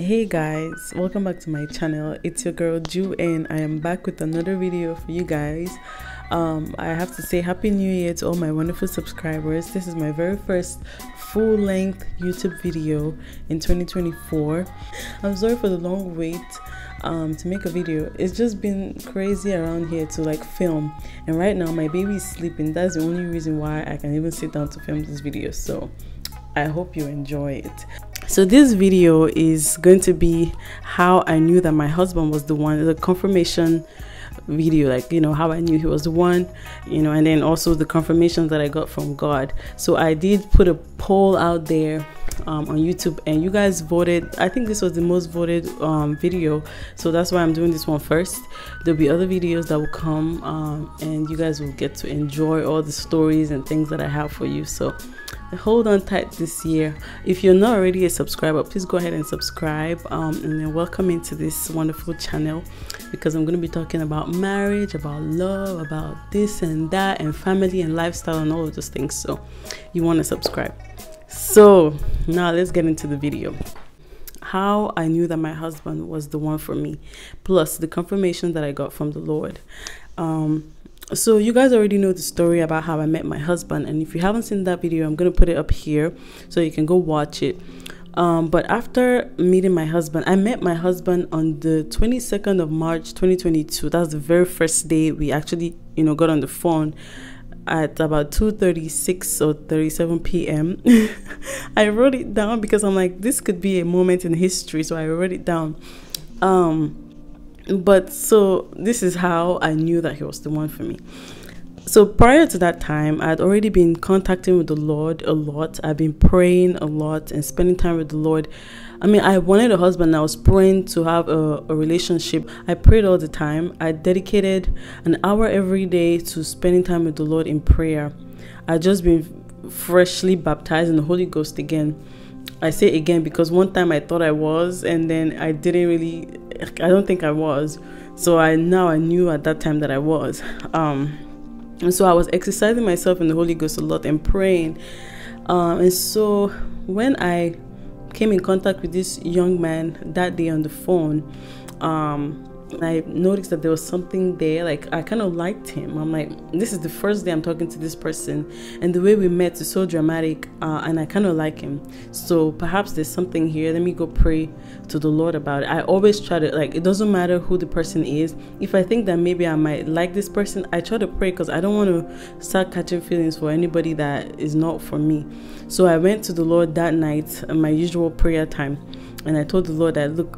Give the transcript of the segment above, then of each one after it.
Hey guys, welcome back to my channel. It's your girl Ju and I am back with another video for you guys. I have to say happy new year to all my wonderful subscribers. This is my very first full-length YouTube video in 2024. I'm sorry for the long wait to make a video. It's just been crazy around here to like film, and right now my baby is sleeping. That's the only reason why I can even sit down to film this video, so I hope you enjoy it. So this video is going to be how I knew that my husband was the one, the confirmation video, like, you know, how I knew he was the one, you know, and then also the confirmation that I got from God. So I did put a poll out there on YouTube, and you guys voted. I think this was the most voted video, so that's why I'm doing this one first. There'll be other videos that will come, and you guys will get to enjoy all the stories and things that I have for you. So hold on tight this year. If you're not already a subscriber, please go ahead and subscribe, and then welcome into this wonderful channel, because I'm going to be talking about marriage, about love, about this and that, and family and lifestyle and all of those things. So you want to subscribe. So now let's get into the video. How I knew that my husband was the one for me, plus the confirmation that I got from the Lord. So you guys already know the story about how I met my husband, and if you haven't seen that video, I'm gonna put it up here so you can go watch it. But after meeting my husband, I met my husband on the 22nd of March 2022. That was the very first day we actually, you know, got on the phone at about 2:36 or 37 p.m. I wrote it down because I'm like, this could be a moment in history, so I wrote it down. But so this is how I knew that he was the one for me. So prior to that time, I had already been contacting with the Lord a lot. I've been praying a lot and spending time with the Lord. I mean, I wanted a husband. I was praying to have a relationship. I prayed all the time. I dedicated an hour every day to spending time with the Lord in prayer. I'd just been freshly baptized in the Holy Ghost again. I say again because one time I thought I was, and then I didn't really, I don't think I was. So I knew at that time that I was. And so I was exercising myself in the Holy Ghost a lot and praying. And so when I came in contact with this young man that day on the phone, I noticed that there was something there. Like, I kind of liked him. I'm like, this is the first day I'm talking to this person, and the way we met is so dramatic, and I kind of like him. So perhaps there's something here. Let me go pray to the Lord about it. I always try to, like, it doesn't matter who the person is. If I think that maybe I might like this person, I try to pray, because I don't want to start catching feelings for anybody that is not for me. So I went to the Lord that night at my usual prayer time, and I told the Lord that, look,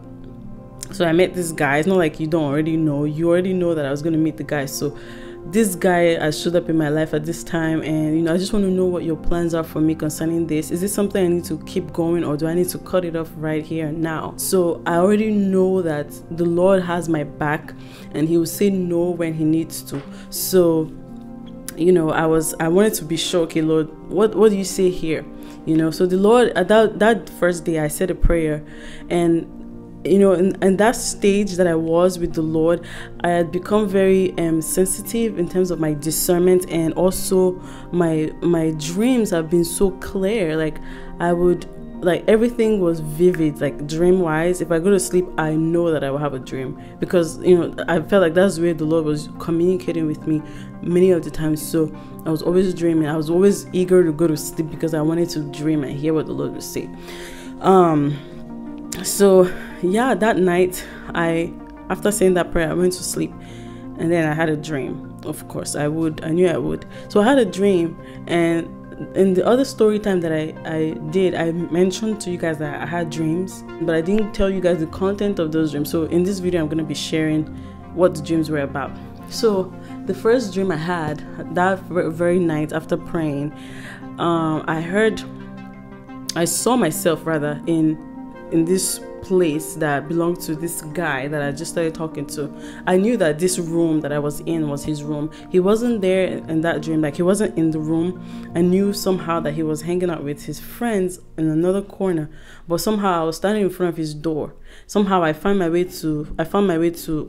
so I met this guy. It's not like you don't already know. You already know that I was going to meet the guy. So this guy has showed up in my life at this time, and, you know, I just want to know what your plans are for me concerning this. Is this something I need to keep going, or do I need to cut it off right here and now? So I already know that the Lord has my back, and he will say no when he needs to. So, you know, I wanted to be sure. Okay, Lord, what do you say here? You know, so the Lord, at that first day, I said a prayer, and, you know, in that stage that I was with the Lord, I had become very sensitive in terms of my discernment, and also my dreams have been so clear. Like, I would, like, everything was vivid, like dream wise. If I go to sleep, I know that I will have a dream, because, you know, I felt like that's where the Lord was communicating with me many of the times. So I was always dreaming. I was always eager to go to sleep because I wanted to dream and hear what the Lord would say. So yeah, that night, after saying that prayer, I went to sleep, and then I had a dream. Of course I knew I would. So I had a dream, and in the other story time that I did, I mentioned to you guys that I had dreams, but I didn't tell you guys the content of those dreams. So in this video, I'm going to be sharing what the dreams were about. So the first dream I had that very night after praying, I saw myself rather in this place that belonged to this guy that I just started talking to. I knew that this room that I was in was his room. He wasn't there in that dream, like he wasn't in the room. I knew somehow that he was hanging out with his friends in another corner, but somehow I was standing in front of his door. Somehow I found my way to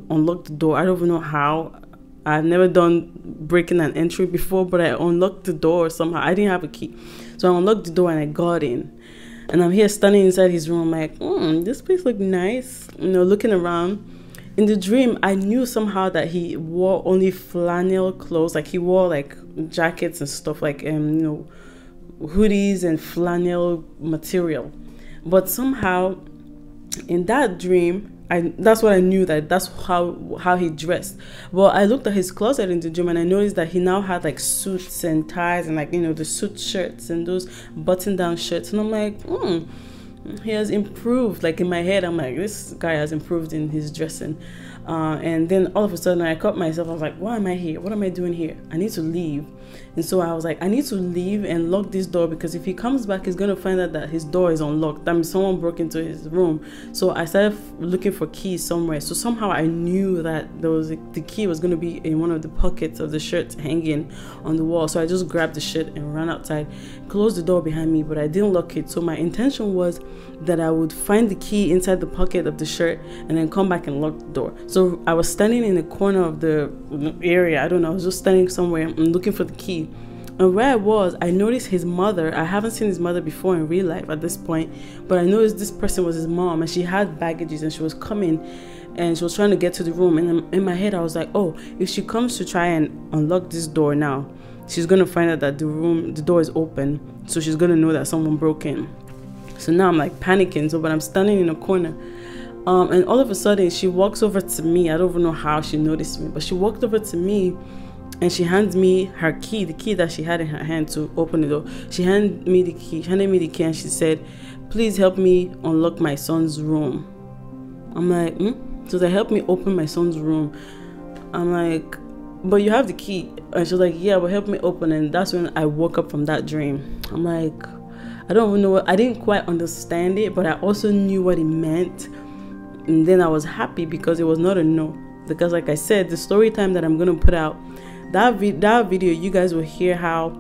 unlock the door. I don't even know how. I've never done breaking and entry before, but I unlocked the door somehow. I didn't have a key, so I unlocked the door and I got in. And I'm here standing inside his room, like, this place look nice, looking around. In the dream, I knew somehow that he wore only flannel clothes, like he wore like jackets and stuff, like hoodies and flannel material. But somehow in that dream, that's what I knew, that's how he dressed. Well, I looked at his closet in the dream and I noticed that he now had like suits and ties and like the suit shirts and those button down shirts. And I'm like, he has improved. Like in my head, I'm like, this guy has improved in his dressing. And then all of a sudden I caught myself. I was like, why am I here? What am I doing here? I need to leave. And so I was like, I need to leave and lock this door, because if he comes back, he's going to find out that his door is unlocked. That means someone broke into his room. So I started looking for keys somewhere. So somehow I knew that the key was going to be in one of the pockets of the shirt hanging on the wall. So I just grabbed the shirt and ran outside, closed the door behind me, but I didn't lock it. So my intention was that I would find the key inside the pocket of the shirt and then come back and lock the door. So I was standing in the corner of the area. I don't know. I was just standing somewhere and looking for the key. And where I was, I noticed his mother. I haven't seen his mother before in real life at this point, but I noticed this person was his mom, and she had baggages and she was coming and she was trying to get to the room. And in my head, I was like, oh, if she comes to try and unlock this door now, she's going to find out that the door is open. So she's going to know that someone broke in. So now I'm like panicking. But I'm standing in a corner. And all of a sudden, she walks over to me. I don't even know how she noticed me, but she walked over to me and she hands me her key, the key that she had in her hand to open the door. She handed me the key and she said, please help me unlock my son's room. I'm like, So they helped me open my son's room. I'm like, but you have the key. And she was like, yeah, but help me open. And that's when I woke up from that dream. I'm like, I don't even know I didn't quite understand it, but I also knew what it meant. And then I was happy because it was not a no. Because like I said, the story time that I'm going to put out, that video, you guys will hear how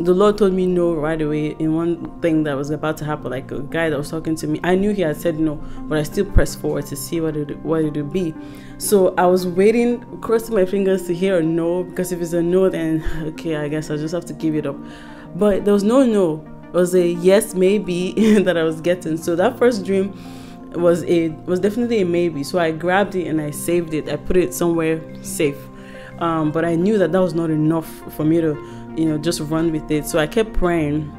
the Lord told me no right away in one thing that was about to happen. Like a guy that was talking to me, I knew he had said no, but I still pressed forward to see what it would be. So I was waiting, crossing my fingers to hear a no, because if it's a no, then okay, I guess I'll just have to give it up. But there was no no. It was a yes, maybe that I was getting. So that first dream was definitely a maybe. So I grabbed it and I saved it. I put it somewhere safe. But I knew that was not enough for me to, just run with it. So I kept praying.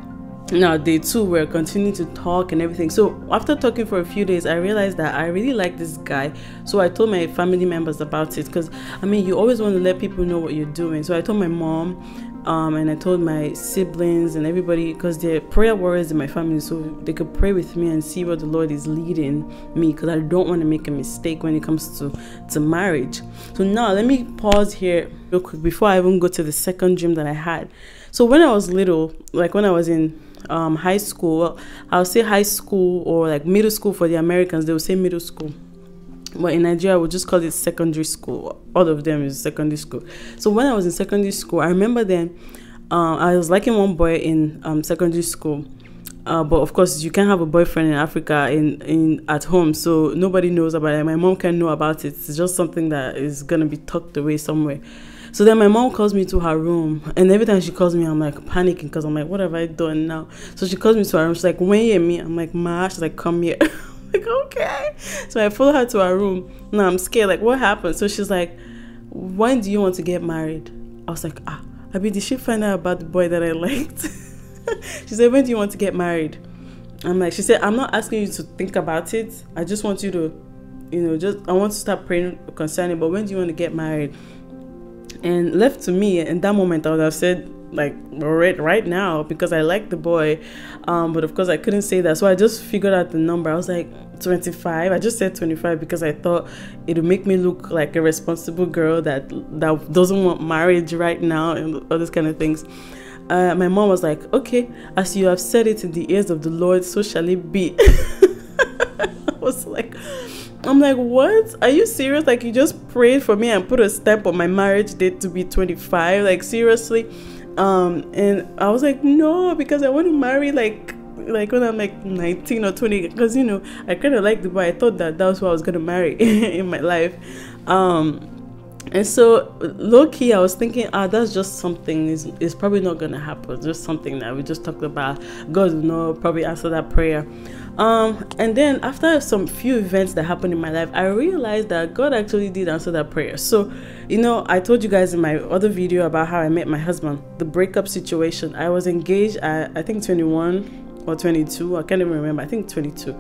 Now, day 2, we're continuing to talk and everything. So after talking for a few days, I realized that I really like this guy. So I told my family members about it, because you always want to let people know what you're doing. So I told my mom, and I told my siblings and everybody, because they're prayer warriors in my family, so they could pray with me and see what the Lord is leading me, because I don't want to make a mistake when it comes to marriage. So now let me pause here real quick before I even go to the second dream that I had. So when I was little, like when I was in high school, well, I'll say high school, or like middle school for the Americans, they will say middle school. But in Nigeria, we just call it secondary school. All of them is secondary school. So when I was in secondary school, I remember then I was liking one boy in secondary school. But of course, you can't have a boyfriend in Africa at home, so nobody knows about it. My mom can't know about it. It's just something that is gonna be tucked away somewhere. So then my mom calls me to her room, and every time she calls me, I'm like panicking, because I'm like, what have I done now? So she calls me to her room. She's like, when you me? I'm like, Ma. She's like, come here. Like, okay. So I follow her to her room. Now I'm scared, like, what happened? So she's like, when do you want to get married? I was like, did she find out about the boy that I liked? She said, when do you want to get married? She said, I'm not asking you to think about it. I just want you to, I want to start praying concerning, but when do you want to get married? And left to me, in that moment, I would have said, like, right now, because I like the boy. But of course, I couldn't say that. So I just figured out the number. I was like, 25. I just said 25 because I thought it would make me look like a responsible girl that doesn't want marriage right now and all those kind of things. My mom was like, okay, as you have said it in the ears of the Lord, so shall it be. I'm like, what? Are you serious? Like, you just prayed for me and put a stamp on my marriage date to be 25? Like, seriously? And I was like, no, because I want to marry like when I'm like 19 or 20, because I kind of like the boy. I thought that was who I was going to marry in my life. And so low key I was thinking, that's just something is probably not gonna happen, just something that we just talked about. God will not probably answer that prayer. And then after some few events that happened in my life, I realized that God actually did answer that prayer. So, you know, I told you guys in my other video about how I met my husband, the breakup situation. I was engaged at, I think 21 or 22, I can't even remember, I think 22.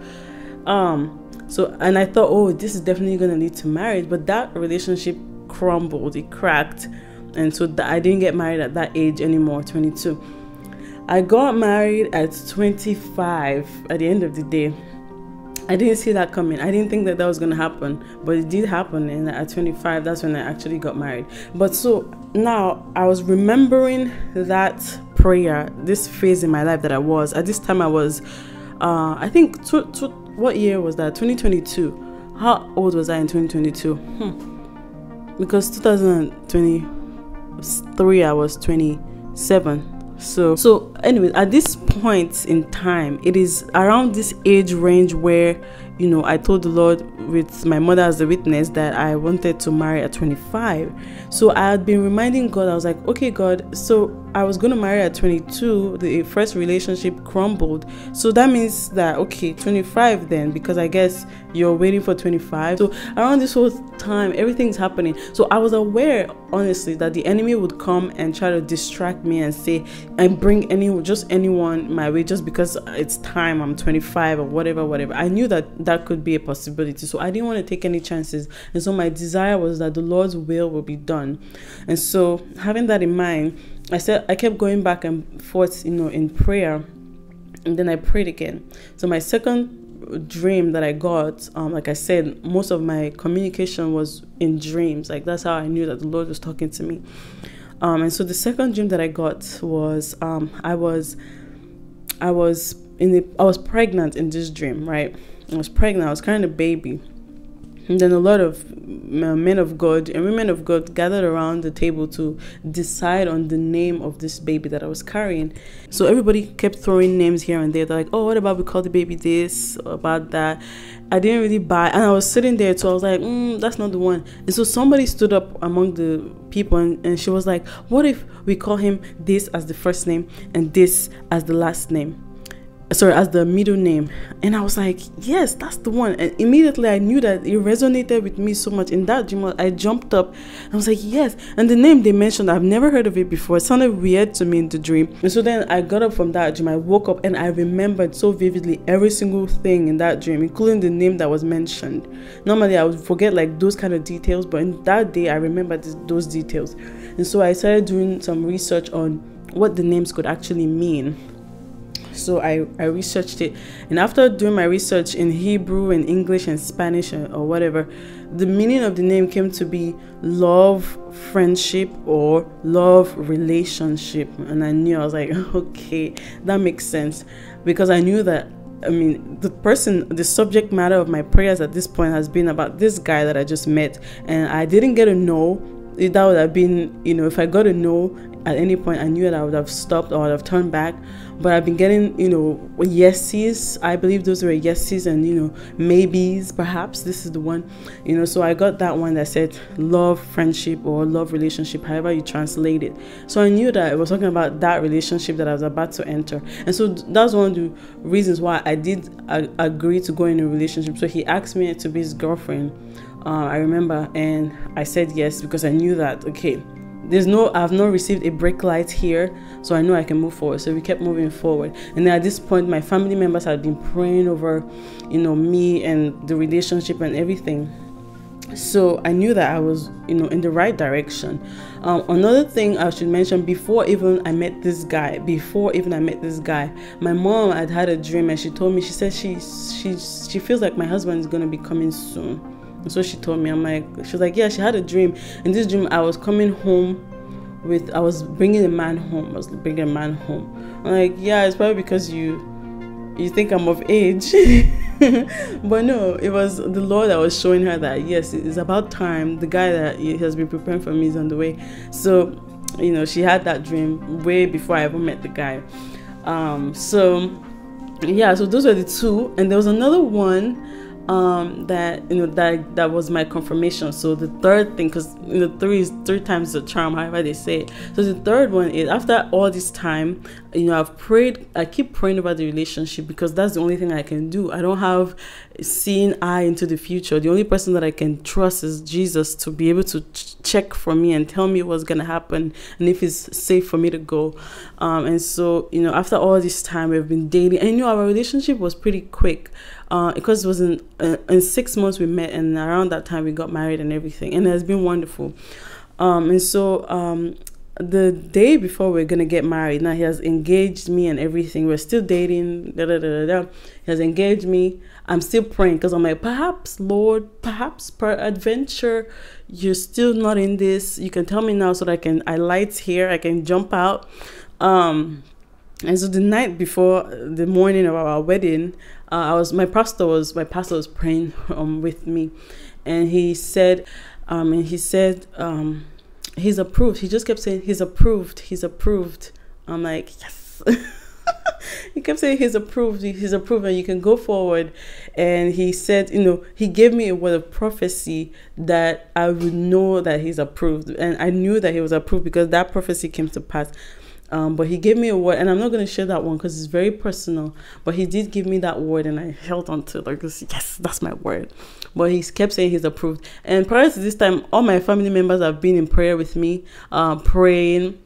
So, and I thought, oh, this is definitely gonna lead to marriage, but that relationship crumbled, it cracked, and so I didn't get married at that age anymore, 22. I got married at 25 at the end of the day. I didn't see that coming. I didn't think that was going to happen, but it did happen, and at 25, that's when I actually got married. But so now I was remembering that prayer, this phase in my life that I was. At this time I was, I think, what year was that? 2022. How old was I in 2022? Because 2023 I was 27. So anyway, at this point in time, it is around this age range where, you know, I told the Lord, with my mother as the witness, that I wanted to marry at 25. So I had been reminding God, I was like, okay, God, so I was going to marry at 22. The first relationship crumbled. So that means that, okay, 25 then, because I guess you're waiting for 25. So around this whole time, everything's happening. So I was aware, honestly, that the enemy would come and try to distract me and say, and bring anyone my way just because it's time, I'm 25 or whatever. I knew that that could be a possibility. So I didn't want to take any chances. And so my desire was that the Lord's will be done. And so having that in mind, I kept going back and forth, you know, in prayer, and then I prayed again. So my second dream that I got, like I said, most of my communication was in dreams. Like, that's how I knew that the Lord was talking to me. And so the second dream that I got was, I was pregnant in this dream, right? I was pregnant. I was carrying a baby. And then a lot of men of God and women of God gathered around the table to decide on the name of this baby that I was carrying. So everybody kept throwing names here and there. They're like, oh, what about we call the baby this, or about that? I didn't really buy, and I was sitting there, so I was like, that's not the one. And so somebody stood up among the people, and she was like, what if we call him this as the first name and this as the last name? Sorry, as the middle name. And I was like, yes, that's the one. And immediately I knew that it resonated with me so much. In that dream, I jumped up and I was like, yes. And the name they mentioned, I've never heard of it before. It sounded weird to me in the dream. And so then I got up from that dream. I woke up and I remembered so vividly every single thing in that dream, including the name that was mentioned. Normally I would forget like those kind of details, but in that day I remembered those details. And so I started doing some research on what the names could actually mean. So I researched it, and after doing my research in Hebrew and English and Spanish or whatever, the meaning of the name came to be love, friendship, or love relationship. And I knew, I was like, okay, that makes sense, because I knew that, I mean, the subject matter of my prayers at this point has been about this guy that I just met, and I didn't get a no. That would have been, you know, if I got a no at any point, I knew that I would have stopped or I would have turned back. But I've been getting, you know, yeses. I believe those were yeses, and, you know, maybes, perhaps this is the one, you know. So I got that one that said love, friendship, or love relationship, however you translate it. So I knew that it was talking about that relationship that I was about to enter. And so that's one of the reasons why I did agree to go in a relationship. So he asked me to be his girlfriend, I remember, and I said yes, because I knew that, okay, I've not received a brake light here, so I know I can move forward. So we kept moving forward. And then at this point, my family members had been praying over, you know, me and the relationship and everything. So I knew that I was, you know, in the right direction. Another thing I should mention, before even I met this guy, my mom had a dream, and she told me, she said she feels like my husband is going to be coming soon. And so she told me, she was like, yeah, she had a dream. In this dream, I was coming home I was bringing a man home. I'm like, yeah, it's probably because you think I'm of age. But no, it was the Lord that was showing her that, yes, it's about time. The guy that he has been preparing for me is on the way. So, you know, she had that dream way before I ever met the guy. So yeah, so those were the two. And there was another one. that that was my confirmation. So the third thing, because three times the charm, however they say it. So the third one is, after all this time, I've prayed. I keep praying about the relationship, because that's the only thing I can do. I don't have seeing eye into the future. The only person that I can trust is Jesus, to be able to check for me and tell me what's gonna happen and if it's safe for me to go. And so after all this time, we've been dating, and our relationship was pretty quick. Because it was in 6 months we met, and around that time we got married and everything, and it has been wonderful. And so the day before we're gonna get married, now he has engaged me and everything. We're still dating. He has engaged me. I'm still praying, because I'm like, perhaps, Lord, perhaps per adventure, you're still not in this. You can tell me now, so that I light here, I can jump out. And so the night before the morning of our wedding, my pastor was praying with me, and he said, he's approved. He just kept saying, he's approved. I'm like, yes. He kept saying he's approved, and you can go forward. And he said, he gave me a word of prophecy that I would know that he's approved, and I knew that he was approved because that prophecy came to pass. But he gave me a word, and I'm not going to share that one because it's very personal, but he did give me that word, and I held on to it like this. Yes, that's my word. But he kept saying he's approved. And prior to this time, all my family members have been in prayer with me, praying.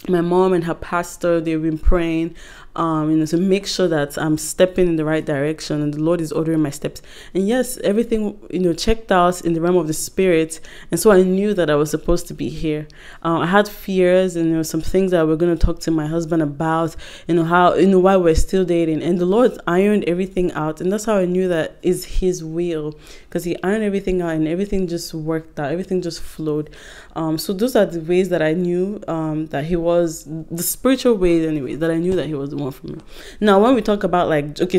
My mom and her pastor, they've been praying, to make sure that I'm stepping in the right direction, and the Lord is ordering my steps. And yes, everything, checked out in the realm of the spirit. And so I knew that I was supposed to be here. I had fears, and there were some things that we're going to talk to my husband about, how, why we're still dating. And the Lord ironed everything out. And that's how I knew that is his will, because he ironed everything out, and everything just worked out. Everything just flowed. So those are the ways that I knew that he was, the spiritual ways anyway, that I knew that he was the one for me. Now, when we talk about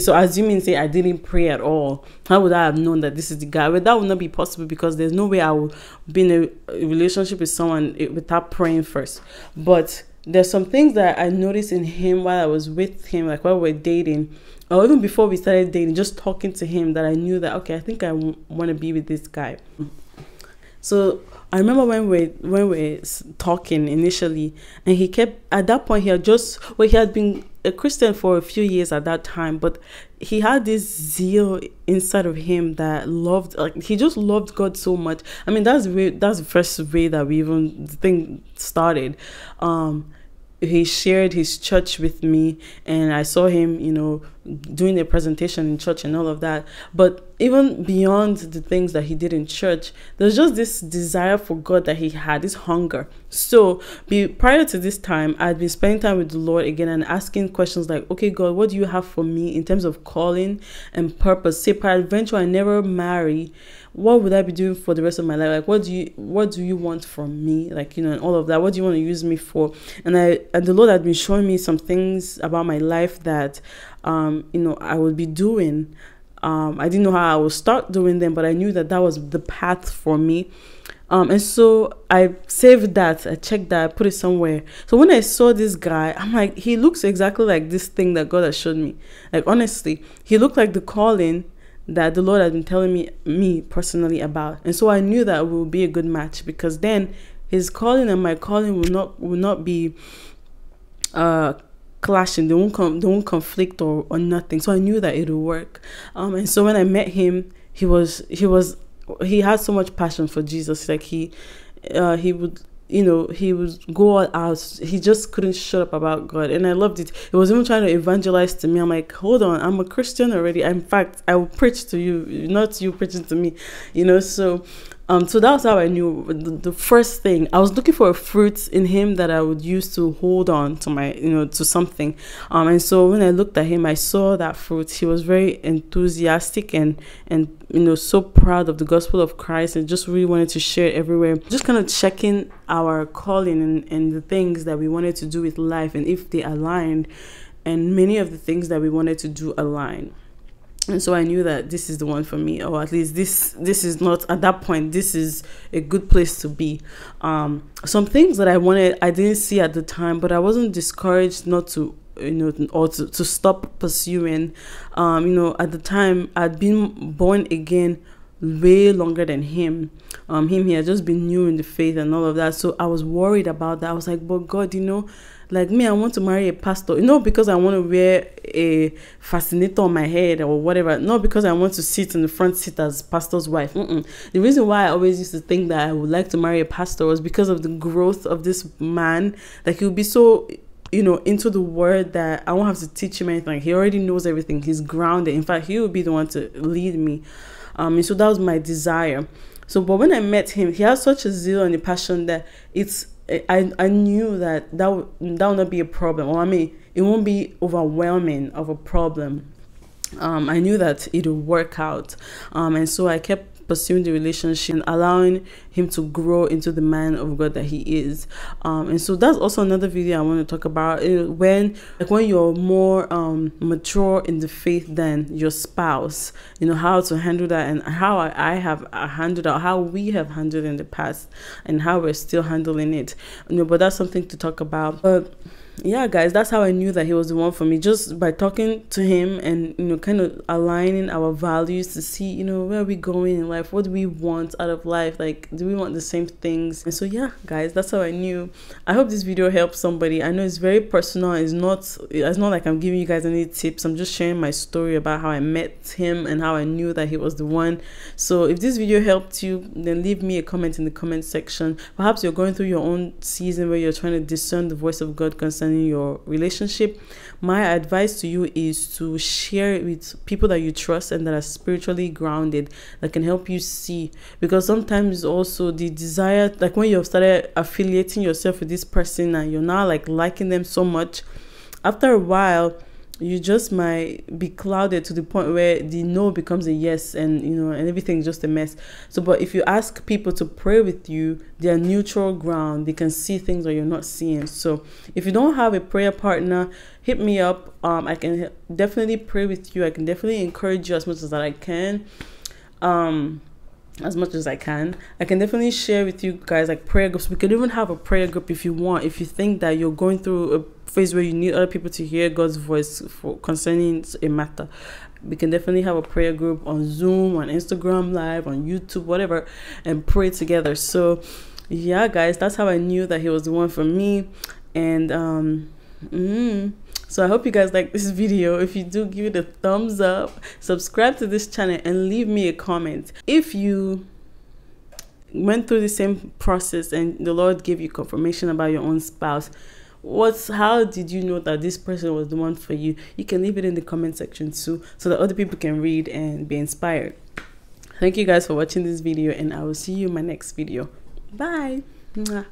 so assuming, say, I didn't pray at all, how would I have known that this is the guy? Well, that would not be possible, because there's no way I would be in a relationship with someone without praying first. But there's some things that I noticed in him while I was with him, like while we're dating, or even before we started dating, just talking to him, that I knew that, okay, I think I want to be with this guy. So I remember when we're talking initially, and he kept, at that point, he had been a Christian for a few years at that time, but he had this zeal inside of him that loved, he just loved God so much. I mean, that's the first way that the thing started. He shared his church with me, and I saw him, doing a presentation in church and all of that. But even beyond the things that he did in church, there's just this desire for God that he had, this hunger. So prior to this time, I'd been spending time with the Lord again and asking questions like, okay, God, what do you have for me in terms of calling and purpose? Say, peradventure, I never marry, what would I be doing for the rest of my life? Like, what do you want from me? And all of that. What do you want to use me for? And the Lord had been showing me some things about my life that, I would be doing. I didn't know how I would start doing them, but I knew that was the path for me. And so I saved that, I checked that, I put it somewhere. So when I saw this guy, I'm like, he looks exactly like this thing that God has showed me. Honestly, he looked like the calling that the Lord had been telling me personally about. And so I knew that it would be a good match, because then his calling and my calling will not be clashing. They won't conflict or nothing. So I knew that it would work. And so when I met him, he had so much passion for Jesus. He would go all out. He just couldn't shut up about God, and I loved it. He was even trying to evangelize to me. I'm like, hold on, I'm a Christian already. In fact, I will preach to you, not you preaching to me. So that's how I knew. The first thing, I was looking for a fruit in him that I would use to hold on to my, to something. And so when I looked at him, I saw that fruit. He was very enthusiastic and so proud of the gospel of Christ, and just really wanted to share it everywhere. Just kind of checking our calling and the things that we wanted to do with life, and if they aligned, and many of the things that we wanted to do aligned. And so I knew that this is the one for me, or at least this is not, at that point, this is a good place to be. Some things that I wanted, I didn't see at the time, but I wasn't discouraged not to or to stop pursuing. At the time I'd been born again way longer than him. He had just been new in the faith and all of that. So I was worried about that. I was like, but God, like me, I want to marry a pastor, because I want to wear a fascinator on my head or whatever, not because I want to sit in the front seat as pastor's wife. The reason why I always used to think that I would like to marry a pastor was because of the growth of this man. Like, he would be so into the word that I won't have to teach him anything. Like, he already knows everything. He's grounded. In fact, he would be the one to lead me. And so that was my desire. So, but when I met him, he has such a zeal and a passion that I knew that would not be a problem. Or it won't be overwhelming of a problem. I knew that it would work out. And so I kept pursuing the relationship and allowing him to grow into the man of God that he is. And so that's also another video I want to talk about. When you're more mature in the faith than your spouse, how to handle that, and how I have handled out, how we have handled in the past, and how we're still handling it. But that's something to talk about. But yeah, guys, that's how I knew that he was the one for me, just by talking to him and kind of aligning our values to see where are we going in life, what do we want out of life, like, do we want the same things? And so yeah, guys, that's how I knew. I hope this video helps somebody. I know it's very personal. It's not like I'm giving you guys any tips. I'm just sharing my story about how I met him and how I knew that he was the one. So if this video helped you, then leave me a comment in the comment section. Perhaps you're going through your own season where you're trying to discern the voice of God concerning your relationship. My advice to you is to share it with people that you trust and that are spiritually grounded, that can help you see. Because sometimes also the desire, like when you've started affiliating yourself with this person and you're now like liking them so much, after a while you just might be clouded to the point where the no becomes a yes, and and everything's just a mess. So but if you ask people to pray with you, they're neutral ground. They can see things that you're not seeing. So if you don't have a prayer partner, hit me up. I can definitely pray with you. I can definitely encourage you as much as I can. I can definitely share with you guys like prayer groups. We could even have a prayer group if you want. If you think that you're going through a phase where you need other people to hear God's voice concerning a matter, we can definitely have a prayer group on Zoom, on Instagram Live, on YouTube, whatever, and pray together. So yeah, guys, that's how I knew that he was the one for me. And so I hope you guys like this video. If you do, give it a thumbs up, subscribe to this channel, and leave me a comment. If you went through the same process and the Lord gave you confirmation about your own spouse, how did you know that this person was the one for you? You can leave it in the comment section too, so that other people can read and be inspired. Thank you guys for watching this video, and I will see you in my next video. Bye. Mwah.